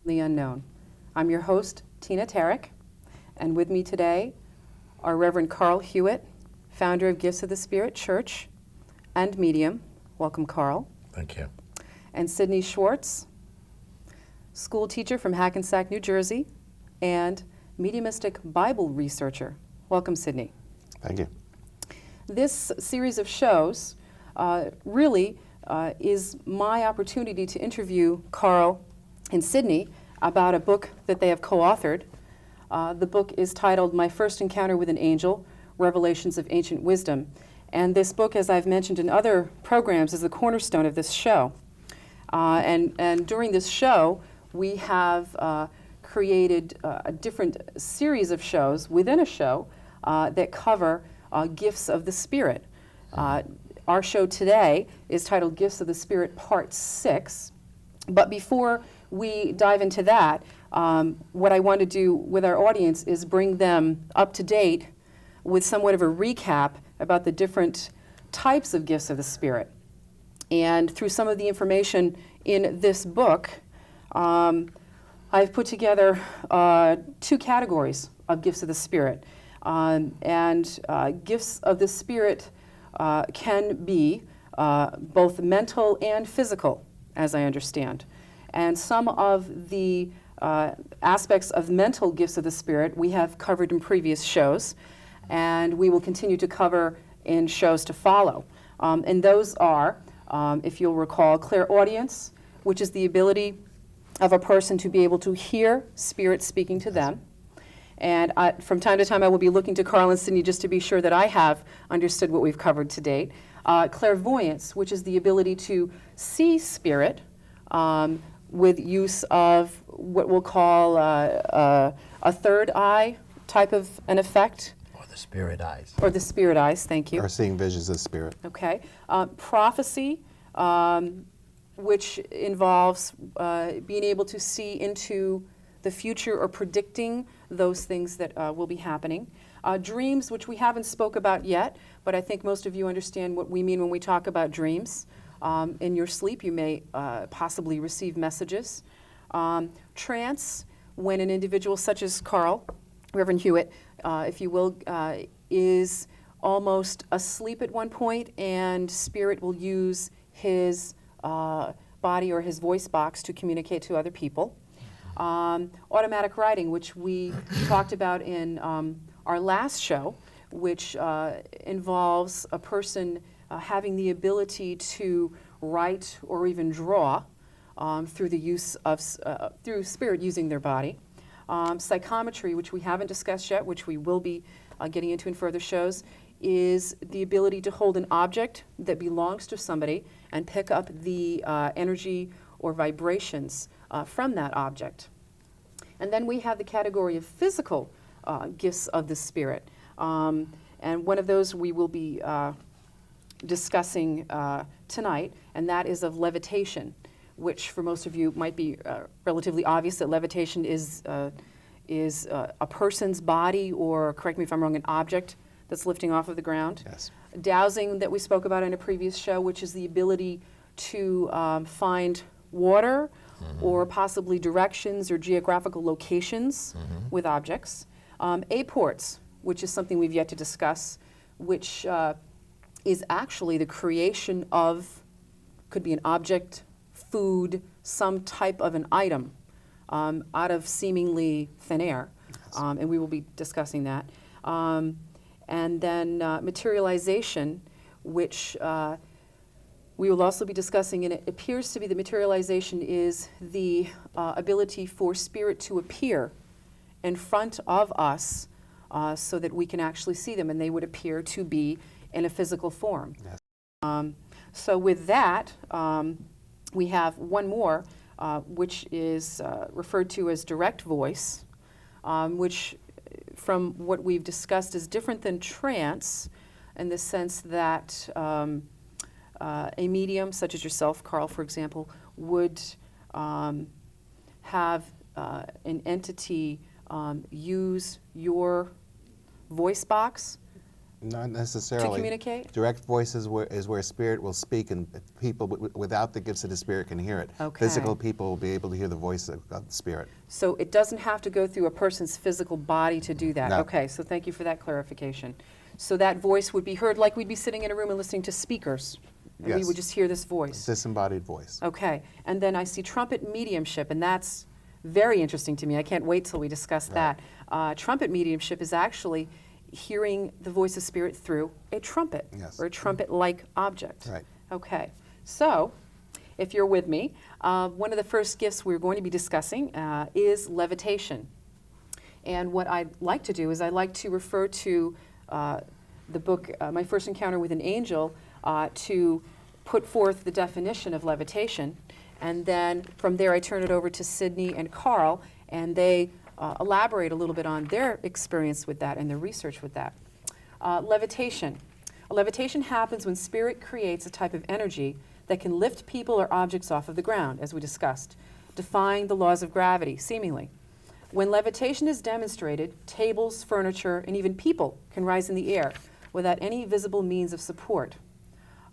The Unknown. I'm your host, Tina Tarryk, and with me today are Reverend Carl Hewitt, founder of Gifts of the Spirit Church and medium. Welcome, Carl. Thank you. And Sidney Schwartz, school teacher from Hackensack, New Jersey, and mediumistic Bible researcher. Welcome, Sidney. Thank you. This series of shows really is my opportunity to interview Carl and Sidney about a book that they have co-authored. The book is titled My First Encounter with an Angel, Revelations of Ancient Wisdom. And this book, as I've mentioned in other programs, is the cornerstone of this show. And during this show, we have created a different series of shows within a show that cover gifts of the Spirit. Our show today is titled Gifts of the Spirit Part 6. But before we dive into that, what I want to do with our audience is bring them up to date with somewhat of a recap about the different types of gifts of the Spirit. And through some of the information in this book, I've put together two categories of gifts of the Spirit. Gifts of the Spirit can be both mental and physical, as I understand. And some of the aspects of mental gifts of the Spirit we have covered in previous shows, and we will continue to cover in shows to follow. And those are, if you'll recall, clairaudience, which is the ability of a person to be able to hear Spirit speaking to them. And from time to time, I will be looking to Carl and Sidney just to be sure that I have understood what we've covered to date. Clairvoyance, which is the ability to see Spirit with use of what we'll call a third eye type of an effect. Or the spirit eyes. Or the spirit eyes, thank you. Or seeing visions of Spirit. Okay. Prophecy, which involves being able to see into the future or predicting those things that will be happening. Dreams, which we haven't spoke about yet, but I think most of you understand what we mean when we talk about dreams. In your sleep, you may possibly receive messages. Trance, when an individual such as Carl, Reverend Hewitt, if you will, is almost asleep at one point, and Spirit will use his body or his voice box to communicate to other people. Automatic writing, which we talked about in our last show, which involves a person having the ability to write or even draw through the use of through Spirit using their body. Psychometry, which we haven't discussed yet, which we will be getting into in further shows, is the ability to hold an object that belongs to somebody and pick up the energy or vibrations from that object. And then we have the category of physical gifts of the Spirit. And one of those we will be discussing tonight, and that is of levitation, which for most of you might be relatively obvious that levitation is a person's body, or, correct me if I'm wrong, an object that's lifting off of the ground. Yes. Dowsing, that we spoke about in a previous show, which is the ability to find water or possibly directions or geographical locations with objects. Apports, which is something we've yet to discuss, which is actually the creation of, could be an object, food, some type of an item out of seemingly thin air. Yes. And we will be discussing that. And then materialization, which we will also be discussing, and it appears to be the materialization is the ability for Spirit to appear in front of us so that we can actually see them, and they would appear to be in a physical form. Yes. So with that, we have one more, which is referred to as direct voice, which from what we've discussed is different than trance in the sense that a medium, such as yourself, Carl, for example, would have an entity use your voice box Not to necessarily. communicate? Direct voice is where spirit will speak, and people without the gifts of the spirit can hear it. Okay. Physical people will be able to hear the voice of the spirit. So it doesn't have to go through a person's physical body to do that? No. Okay, so thank you for that clarification. So that voice would be heard like we'd be sitting in a room and listening to speakers. And we Yes. would just hear this voice. Disembodied voice. Okay, and then I see trumpet mediumship, and that's very interesting to me. I can't wait till we discuss Right. that. Trumpet mediumship is actually hearing the voice of spirit through a trumpet, Yes. or a trumpet-like object. Right. Okay, so if you're with me, one of the first gifts we're going to be discussing is levitation. And what I'd like to do is I'd like to refer to the book, My First Encounter with an Angel, to put forth the definition of levitation. And then from there I turn it over to Sidney and Carl, and they elaborate a little bit on their experience with that and their research with that. Levitation. Levitation happens when spirit creates a type of energy that can lift people or objects off of the ground, as we discussed, defying the laws of gravity, seemingly. When levitation is demonstrated, tables, furniture, and even people can rise in the air without any visible means of support.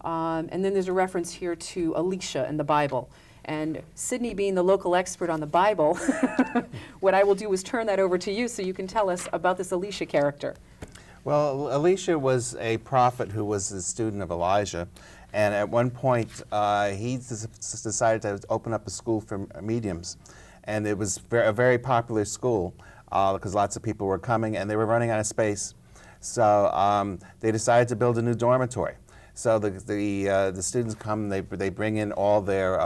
And then there's a reference here to Elisha in the Bible. And Sidney, being the local expert on the Bible, what I will do is turn that over to you so you can tell us about this Elisha character. Well, Elisha was a prophet who was a student of Elijah, and at one point he decided to open up a school for mediums, and it was a very popular school because lots of people were coming and they were running out of space. So they decided to build a new dormitory. So the students come, they bring in all their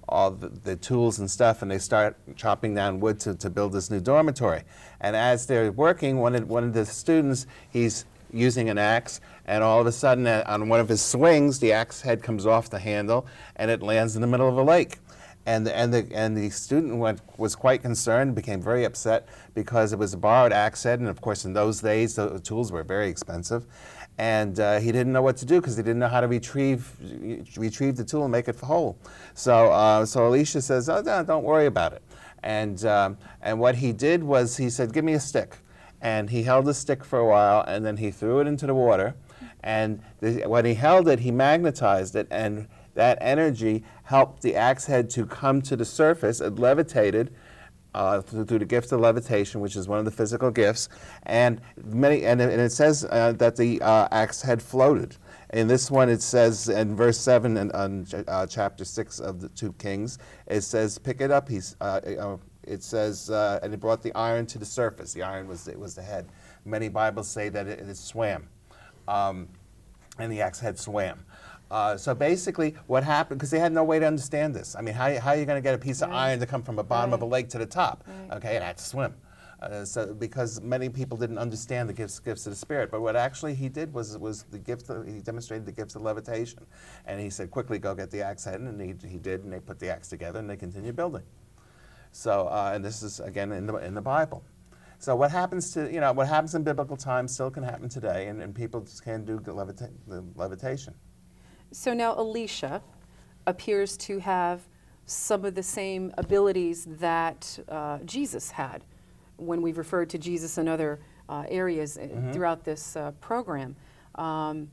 all the tools and stuff, and they start chopping down wood to build this new dormitory. And as they're working, one of the students, he's using an axe, and all of a sudden on one of his swings, the axe head comes off the handle, and it lands in the middle of a lake. And the student was quite concerned, became very upset because it was a borrowed axe head, and of course in those days the tools were very expensive. And he didn't know what to do because he didn't know how to retrieve the tool and make it whole. So so Elisha says, "Oh, no, don't worry about it." And what he did was he said, "Give me a stick." And he held the stick for a while, and then he threw it into the water. And when he held it, he magnetized it, and that energy helped the axe head to come to the surface. It levitated through the gift of levitation, which is one of the physical gifts, and it says that the axe head floated. In this one, it says in verse 7 in chapter 6 of the 2 Kings, it says, "Pick it up." It says, and it brought the iron to the surface. The iron was the head. Many Bibles say that it swam, and the axe head swam. So basically what happened, because they had no way to understand this. I mean, how are you going to get a piece of iron to come from the bottom of a lake to the top? Okay, it had to swim. So because many people didn't understand the gifts of the Spirit. But what actually he did was the gift he demonstrated the gifts of levitation. And he said, quickly go get the axe head, and he did, and they put the axe together, and they continued building. So, and this is, again, in the Bible. So what happens what happens in biblical times still can happen today, and people just can do the levitation. So now Elisha appears to have some of the same abilities that Jesus had when we've referred to Jesus in other areas throughout this program. And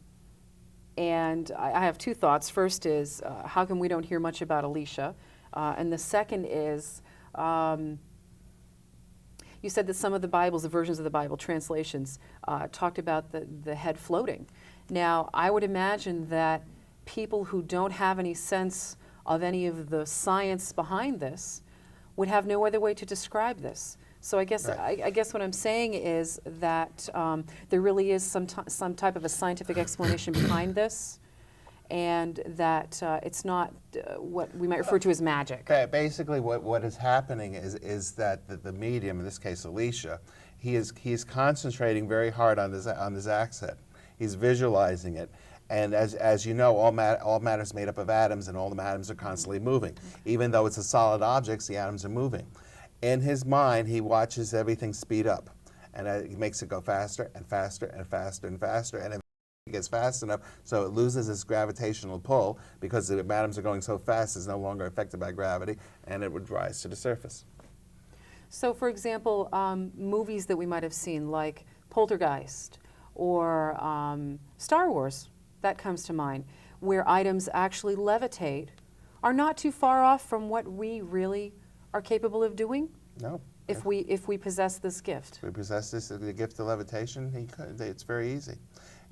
I have two thoughts. First is, how come we don't hear much about Elisha? And the second is, you said that some of the Bibles, the versions of the Bible, translations, talked about the head floating. Now, I would imagine that people who don't have any sense of any of the science behind this would have no other way to describe this. So I guess Right. I guess what I'm saying is that there really is some type of a scientific explanation behind this, and that it's not what we might refer to as magic. Basically, what is happening is that the medium, in this case Elisha, he is concentrating very hard on his axe head. He's visualizing it. And as you know, all matter is made up of atoms, and all the atoms are constantly moving. Even though it's a solid object, the atoms are moving. In his mind, he watches everything speed up, and he makes it go faster and faster and faster and faster, and it gets fast enough so it loses its gravitational pull because the atoms are going so fast it's no longer affected by gravity, and it would rise to the surface. So, for example, movies that we might have seen, like Poltergeist, or Star Wars, that comes to mind, where items actually levitate, are not too far off from what we really are capable of doing No. if we possess this gift. We possess the gift of levitation. It's very easy.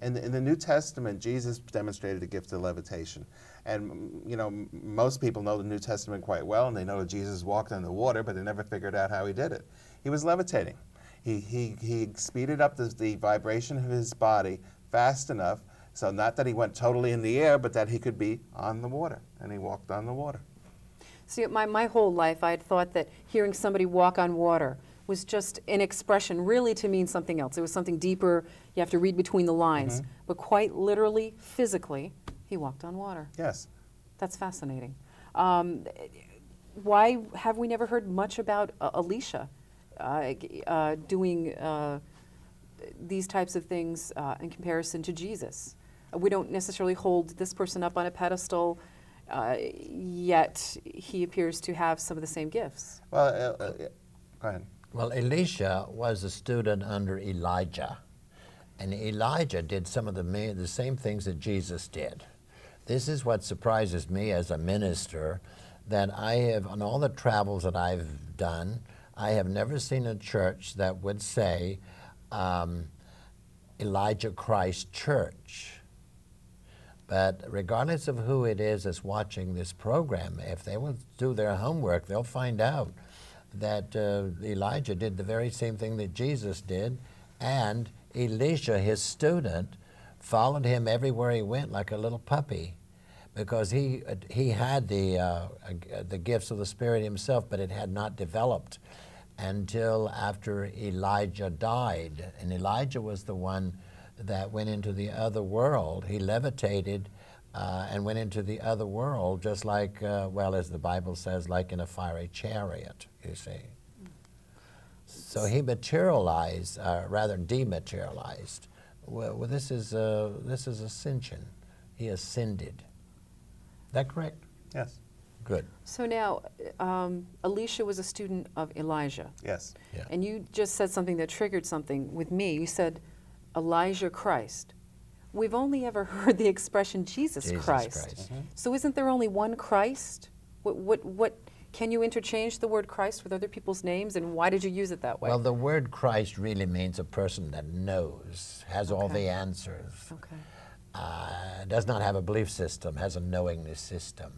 In the New Testament, Jesus demonstrated the gift of levitation. And, you know, most people know the New Testament quite well, and they know that Jesus walked on the water, but they never figured out how he did it. He was levitating. He speeded up the vibration of his body fast enough, so not that he went totally in the air, but that he could be on the water, and he walked on the water. See, my whole life I had thought that hearing somebody walk on water was just an expression really to mean something else. It was something deeper. You have to read between the lines. But quite literally, physically, he walked on water. Yes. That's fascinating. Why have we never heard much about Elisha doing these types of things in comparison to Jesus? We don't necessarily hold this person up on a pedestal, yet he appears to have some of the same gifts. Well, go ahead. Well, Elisha was a student under Elijah, and Elijah did some of the same things that Jesus did. This is what surprises me as a minister, that I have, on all the travels that I've done, I have never seen a church that would say Elijah Christ Church. But regardless of who it is that's watching this program, if they will do their homework, they'll find out that Elijah did the very same thing that Jesus did, and Elisha, his student, followed him everywhere he went like a little puppy, because he had the gifts of the Spirit himself, but it had not developed until after Elijah died. And Elijah was the one that went into the other world. He levitated and went into the other world, just like, well, as the Bible says, like in a fiery chariot, you see. So he materialized, rather dematerialized. Well, this is ascension. He ascended. Is that correct? Yes. Good. So now, Elisha was a student of Elijah. Yes. Yeah. And you just said something that triggered something with me. You said, Elijah Christ. We've only ever heard the expression Jesus Christ. So isn't there only one Christ? What can you interchange the word Christ with other people's names, and why did you use it that way? Well, the word Christ really means a person that knows, has all Okay. the answers. Okay. Does not have a belief system, has a knowingness system.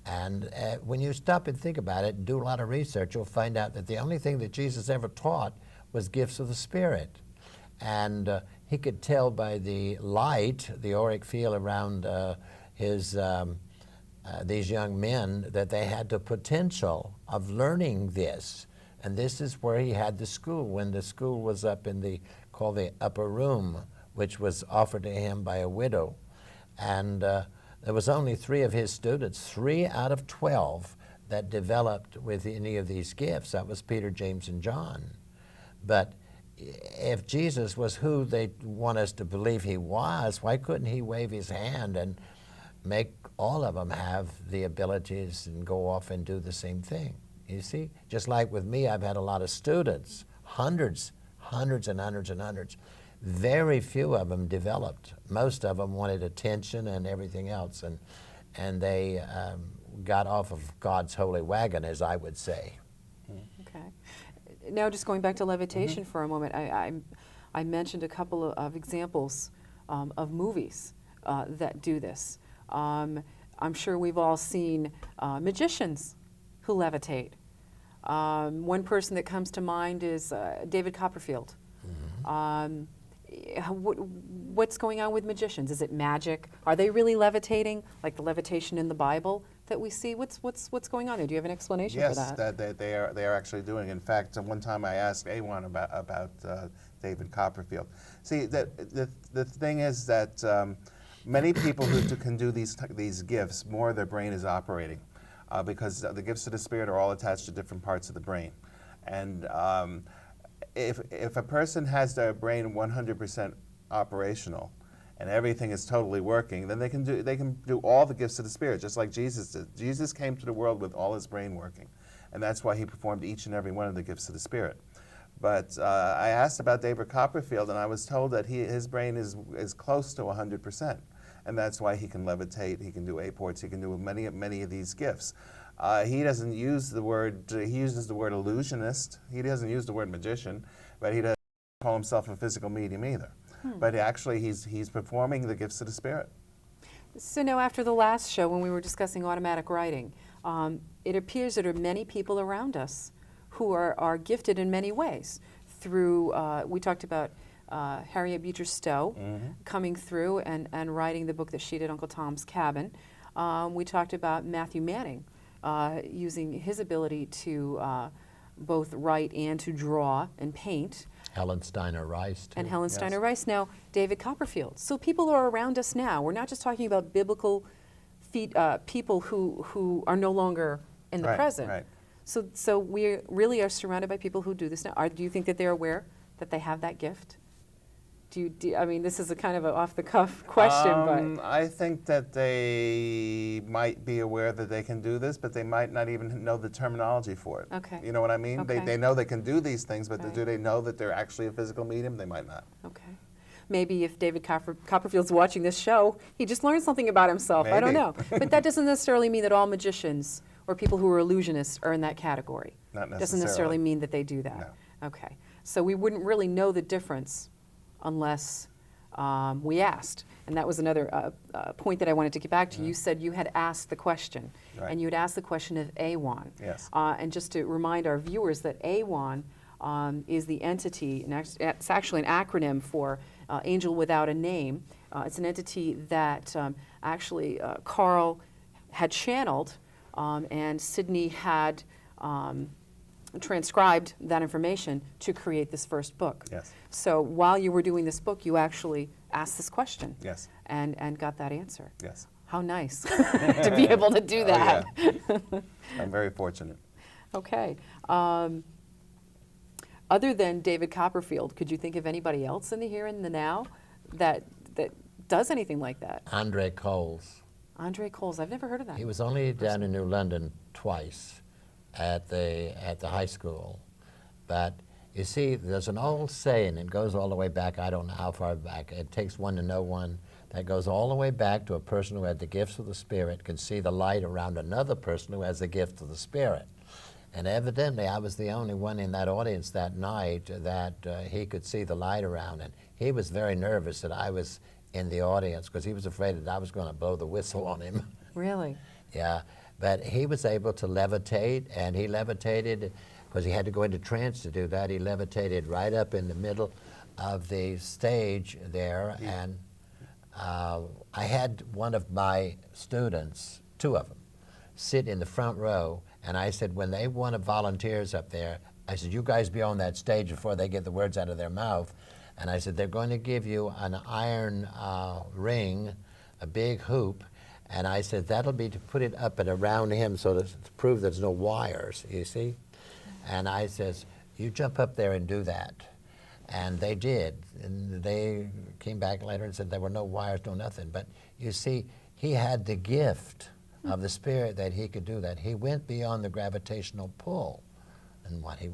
And when you stop and think about it and do a lot of research, you'll find out that the only thing that Jesus ever taught was gifts of the Spirit. And he could tell by the light, the auric field around these young men, that they had the potential of learning this. And this is where he had the school, when the school was up in called the upper room, which was offered to him by a widow. And there was only 3 of his students, 3 out of 12, that developed with any of these gifts. That was Peter, James, and John. But if Jesus was who they want us to believe he was, why couldn't he wave his hand and make all of them have the abilities and go off and do the same thing? You see? Just like with me, I've had a lot of students, hundreds and hundreds. Very few of them developed. Most of them wanted attention and everything else, and they got off of God's holy wagon, as I would say. Okay. Now, just going back to levitation for a moment, I mentioned a couple of examples of movies that do this. I'm sure we've all seen magicians who levitate. One person that comes to mind is David Copperfield. What's going on with magicians? Is it magic? Are they really levitating, like the levitation in the Bible that we see? What's going on there? Do you have an explanation for that? Yes, that they are actually doing. In fact, one time I asked A1 about David Copperfield. See, the thing is that many people who can do these gifts, more of their brain is operating, because the gifts of the Spirit are all attached to different parts of the brain, and if a person has their brain 100% operational and everything is totally working, then they can do all the gifts of the Spirit, just like Jesus did. Jesus came to the world with all his brain working, and that's why he performed each and every one of the gifts of the Spirit. But I asked about David Copperfield, and I was told that his brain is close to 100%, and that's why he can levitate, he can do apports, he can do many of these gifts. He doesn't use the word, he uses the word illusionist. He doesn't use the word magician, but he doesn't call himself a physical medium either. But actually, he's performing the gifts of the Spirit. So now, after the last show, when we were discussing automatic writing, it appears that there are many people around us who are gifted in many ways. Through, we talked about Harriet Beecher Stowe coming through and writing the book that she did, Uncle Tom's Cabin. We talked about Matthew Manning using his ability to both write and to draw and paint. Helen Steiner Rice, too. And Helen Steiner Rice. Now, David Copperfield. So people are around us now. We're not just talking about biblical people who are no longer in the present. Right. So we really are surrounded by people who do this now. Do you think that they're aware that they have that gift? I mean, this is a kind of an off-the-cuff question, but I think that they might be aware that they can do this, but they might not even know the terminology for it. Okay. You know what I mean? Okay. They know they can do these things, but Right. do they know that they're actually a physical medium? They might not. okay. Maybe if David Copperfield's watching this show, he just learned something about himself. I don't Maybe. know. But that doesn't necessarily mean that all magicians or people who are illusionists are in that category. Not Doesn't necessarily mean that they do that. No. Okay. So we wouldn't really know the difference unless we asked. And that was another point that I wanted to get back to. You said you had asked the question. Right. And you had asked the question of AWAN. Yes. And just to remind our viewers that AWAN is the entity, and it's actually an acronym for Angel Without a Name. It's an entity that actually Carl had channeled and Sidney had transcribed that information to create this first book. Yes. So while you were doing this book, you actually asked this question. Yes. And got that answer. Yes. How nice to be able to do that. Oh, yeah. I'm very fortunate. Okay. Other than David Copperfield, could you think of anybody else in the here and the now that does anything like that? Andre Coles. Andre Coles, I've never heard of that. He was only down in New London twice at the high school. But you see, there's an old saying, it goes all the way back, I don't know how far back, it takes one to know one, that goes all the way back to a person who had the gifts of the Spirit could see the light around another person who has the gift of the Spirit. And evidently, I was the only one in that audience that night that he could see the light around. And he was very nervous that I was in the audience because he was afraid that I was going to blow the whistle on him. Really? Yeah, but he was able to levitate, and he levitated, because he had to go into trance to do that, he levitated right up in the middle of the stage there, and I had one of my students, two of them, sit in the front row, and I said, when they want volunteers up there, I said, you guys be on that stage before they get the words out of their mouth. And I said, they're going to give you an iron ring, a big hoop, and I said, that'll be to put it up and around him so to prove there's no wires, you see? And I says, you jump up there and do that. And they did. And they came back later and said there were no wires, no nothing. But you see, he had the gift of the Spirit that he could do that. He went beyond the gravitational pull in what he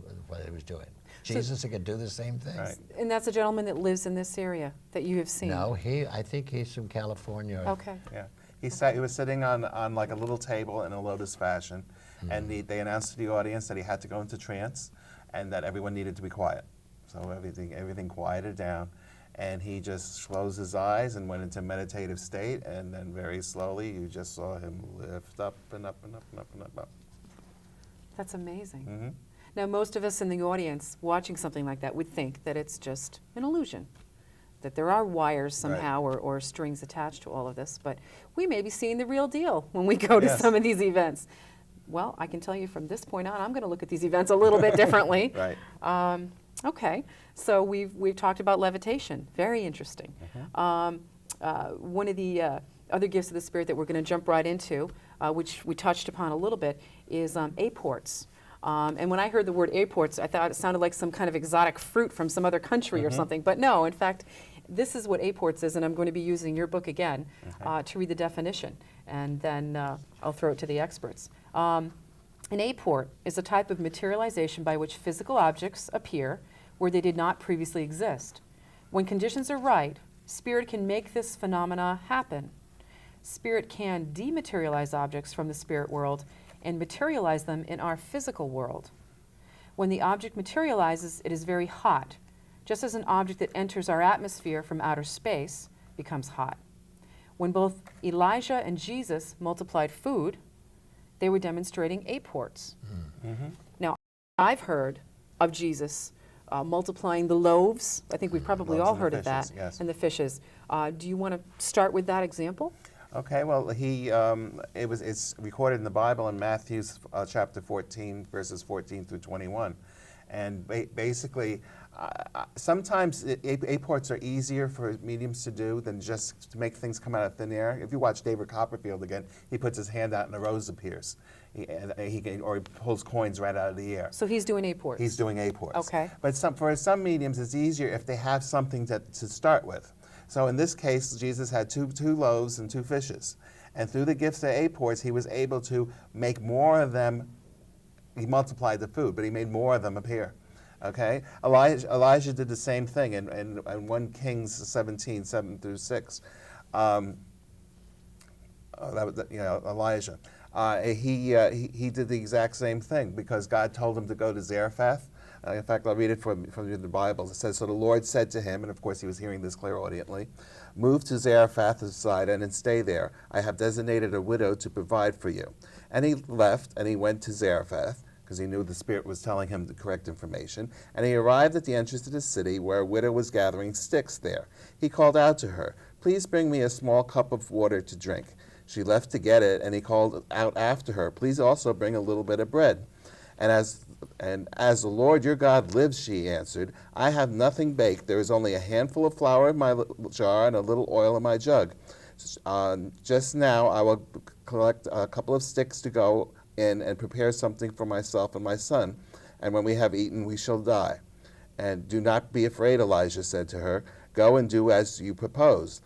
was doing. Jesus could do the same thing. Right. And that's a gentleman that lives in this area that you have seen? No, I think he's from California. Okay. Yeah. He was sitting on like a little table in a lotus fashion, and they announced to the audience that he had to go into trance and that everyone needed to be quiet. So everything quieted down, and he just closed his eyes and went into meditative state, and then very slowly you just saw him lift up and up and up and up and up. And up. That's amazing. Mm-hmm. Now, most of us in the audience watching something like that would think that it's just an illusion, that there are wires somehow or strings attached to all of this, but we may be seeing the real deal when we go to Yes. some of these events. Well, I can tell you from this point on, I'm going to look at these events a little bit differently. Right. Okay, so we've talked about levitation. Very interesting. One of the other gifts of the Spirit that we're going to jump right into, which we touched upon a little bit, is apports. And when I heard the word apports, I thought it sounded like some kind of exotic fruit from some other country or something. But no, in fact, this is what apports is, and I'm going to be using your book again to read the definition, and then I'll throw it to the experts. An apport is a type of materialization by which physical objects appear where they did not previously exist. When conditions are right, Spirit can make this phenomena happen. Spirit can dematerialize objects from the spirit world and materialize them in our physical world. When the object materializes, it is very hot, just as an object that enters our atmosphere from outer space becomes hot. When both Elijah and Jesus multiplied food, they were demonstrating aports. Now, I've heard of Jesus multiplying the loaves. I think we've probably all heard of that. Yes. And the fishes. Do you want to start with that example? Okay, well, it's recorded in the Bible in Matthew chapter 14, verses 14 through 21. And basically, sometimes aports are easier for mediums to do than just to make things come out of thin air. If you watch David Copperfield again, he puts his hand out and a rose appears. Or he pulls coins right out of the air. So he's doing aports. He's doing aports. Okay. But for some mediums, it's easier if they have something to start with. So in this case, Jesus had two loaves and 2 fishes. And through the gifts of aports, he was able to make more of them. He multiplied the food, but he made more of them appear. Okay? Elijah did the same thing in 1 Kings 17, 7 through 6. Elijah. He did the exact same thing because God told him to go to Zarephath. In fact, I'll read it from the Bible. It says, "So the Lord said to him," and of course he was hearing this clairaudiently, "Move to Zarephath of Sidon and stay there. I have designated a widow to provide for you." And he left and he went to Zarephath, because he knew the Spirit was telling him the correct information. And he arrived at the entrance to the city where a widow was gathering sticks there. He called out to her, "Please bring me a small cup of water to drink." She left to get it, and he called out after her, "Please also bring a little bit of bread." And as the Lord your God lives, she answered, "I have nothing baked. There is only a handful of flour in my jar and a little oil in my jug. Just now I will collect a couple of sticks to go in and prepare something for myself and my son, and when we have eaten, we shall die." "And do not be afraid," Elijah said to her. "Go and do as you propose.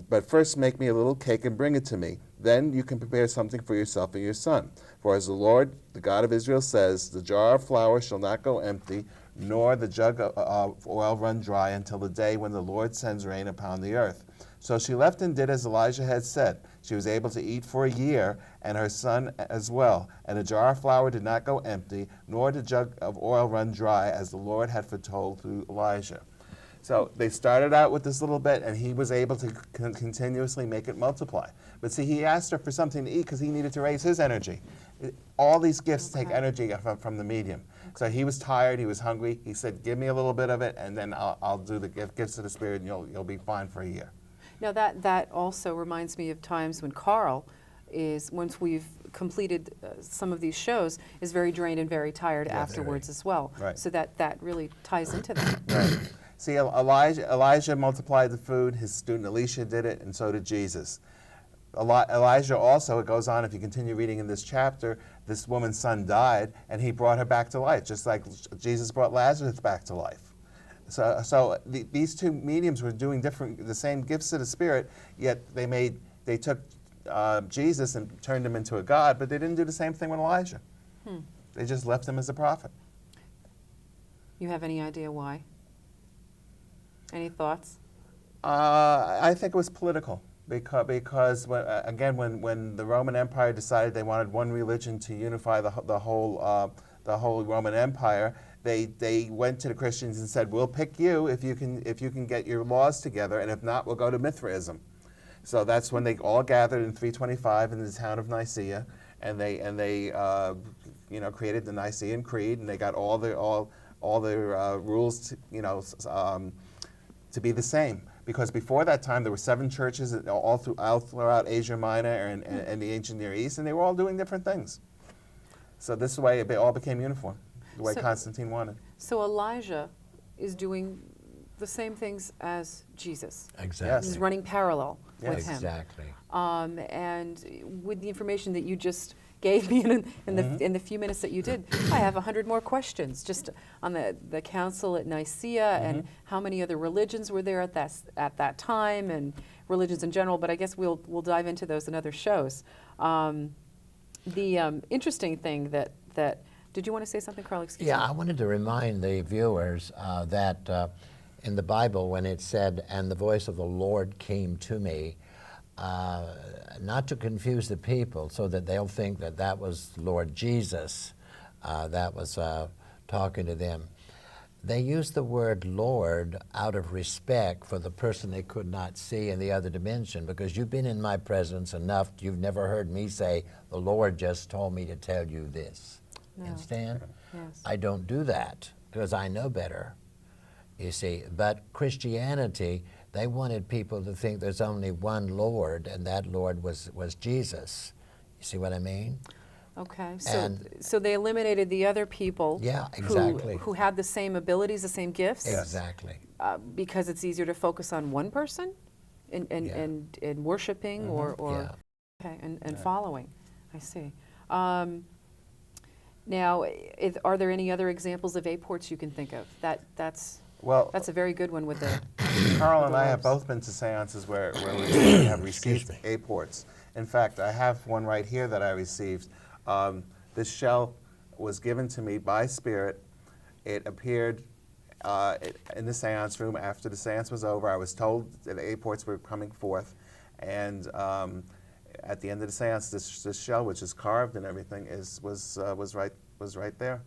But first make me a little cake and bring it to me. Then you can prepare something for yourself and your son. For as the Lord, the God of Israel says, the jar of flour shall not go empty, nor the jug of oil run dry until the day when the Lord sends rain upon the earth." So she left and did as Elijah had said. She was able to eat for a year, and her son as well. And the jar of flour did not go empty, nor the jug of oil run dry, as the Lord had foretold through Elijah. So they started out with this little bit, and he was able to continuously make it multiply. But see, he asked her for something to eat because he needed to raise his energy. All these gifts take energy from the medium. So he was tired, he was hungry. He said, "Give me a little bit of it, and then I'll do the gifts of the Spirit, and you'll be fine for a year." Now that also reminds me of times when Carl is, once we've completed some of these shows, is very drained and very tired afterwards as well. Right. So that really ties into that. Right. See, Elijah multiplied the food, his student Elisha did it, and so did Jesus. Elijah also, it goes on, if you continue reading in this chapter, this woman's son died, and he brought her back to life, just like Jesus brought Lazarus back to life. So these two mediums were doing the same gifts of the Spirit, yet they took Jesus and turned him into a god, but they didn't do the same thing with Elijah. They just left him as a prophet. You have any idea why? Any thoughts? I think it was political, because when the Roman Empire decided they wanted one religion to unify the whole Roman Empire, they went to the Christians and said, "We'll pick you if you can get your laws together, and if not, we'll go to Mithraism." So that's when they all gathered in 325 in the town of Nicaea, and they created the Nicene Creed, and they got all their rules to be the same. Because before that time, there were 7 churches all throughout Asia Minor and the ancient Near East, and they were all doing different things. So this way, it all became uniform, the way Constantine wanted. So Elijah is doing the same things as Jesus. Exactly. He's running parallel with him. Exactly. And with the information that you just gave me in the few minutes that you did, I have 100 more questions just on the council at Nicaea and how many other religions were there at that time, and religions in general. But I guess we'll dive into those in other shows. The interesting thing that Did you want to say something, Carl? Excuse Yeah, me. I wanted to remind the viewers that in the Bible, when it said, "And the voice of the Lord came to me," not to confuse the people so that they'll think that that was Lord Jesus that was talking to them. They used the word Lord out of respect for the person they could not see in the other dimension, because you've been in my presence enough, you've never heard me say, "The Lord just told me to tell you this." No. Understand? Yes. I don't do that because I know better, you see. But Christianity, they wanted people to think there's only one Lord, and that Lord was Jesus. You see what I mean? Okay, And- so they eliminated the other people Yeah, exactly. who had the same abilities, the same gifts, Exactly. because it's easier to focus on one person in Yeah. in worshiping or Yeah. okay, and following. I see. Now, are there any other examples of aports you can think of? That's Well, a very good one with the. Carl with and the I have robes. both been to seances where we have received me. aports. In fact, I have one right here that I received. This shell was given to me by Spirit. It appeared in the seance room after the seance was over. I was told that the aports were coming forth, and at the end of the seance, this shell, which is carved and everything, was right there.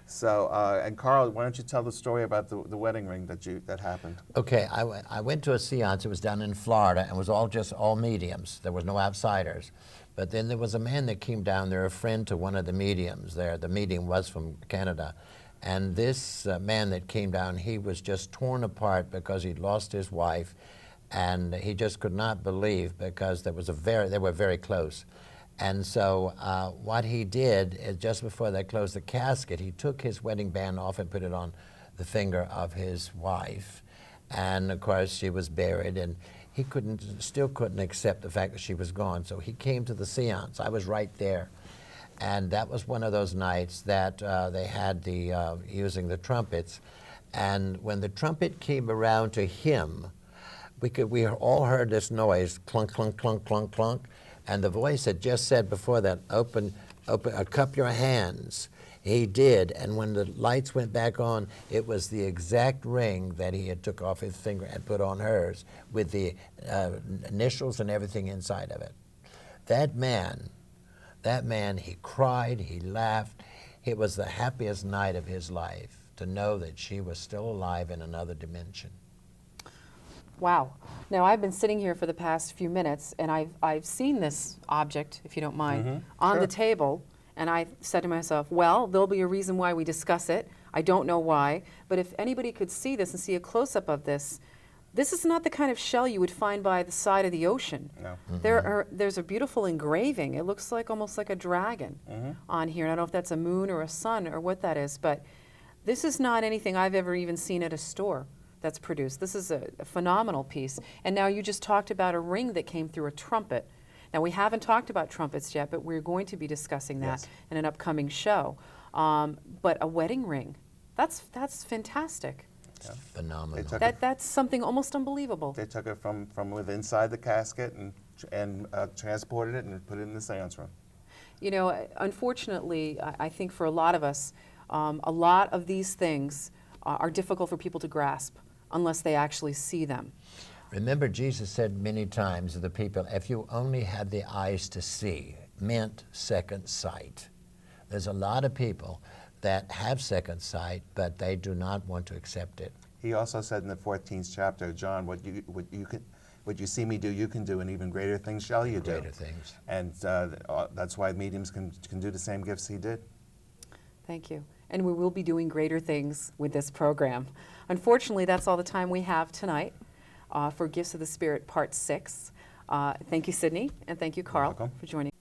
So, and Carl, why don't you tell the story about the wedding ring that happened? Okay, I went to a seance. It was down in Florida, and it was all mediums. There was no outsiders. But then there was a man that came down there, a friend to one of the mediums there. The medium was from Canada. And this man that came down, he was just torn apart because he'd lost his wife, and he just could not believe, because they were very close. And so what he did is, just before they closed the casket, he took his wedding band off and put it on the finger of his wife. And of course she was buried, and he still couldn't accept the fact that she was gone. So he came to the seance. I was right there. And that was one of those nights that they had using the trumpets. And when the trumpet came around to him, we all heard this noise, clunk, clunk, clunk, clunk, clunk. And the voice had just said before that, cup your hands. He did, and when the lights went back on, it was the exact ring that he had took off his finger and put on hers, with the initials and everything inside of it. That man, he cried, he laughed. It was the happiest night of his life to know that she was still alive in another dimension. Wow. Now, I've been sitting here for the past few minutes, and I've seen this object, if you don't mind, on the table, and I said to myself, well, there'll be a reason why we discuss it. I don't know why, but if anybody could see this and see a close-up of this, this is not the kind of shell you would find by the side of the ocean. No. There's a beautiful engraving. It looks like almost like a dragon on here. I don't know if that's a moon or a sun or what that is, but this is not anything I've ever even seen at a store that's produced. This is a phenomenal piece. And now you just talked about a ring that came through a trumpet. Now, we haven't talked about trumpets yet, but we're going to be discussing that Yes. in an upcoming show. But a wedding ring, that's fantastic. Yeah. Phenomenal. They took That's something almost unbelievable. They took it from within inside the casket and transported it and put it in the seance room. You know, unfortunately, I think for a lot of us, a lot of these things are difficult for people to grasp unless they actually see them. Remember, Jesus said many times to the people, if you only had the eyes to see, meant second sight. There's a lot of people that have second sight, but they do not want to accept it. He also said in the 14th chapter, John, what you see me do, you can do, and even greater things shall you do. Greater things. And that's why mediums can do the same gifts he did. Thank you. And we will be doing greater things with this program. Unfortunately, that's all the time we have tonight for Gifts of the Spirit Part 6. Thank you, Sidney, and thank you, Carl, welcome. for joining.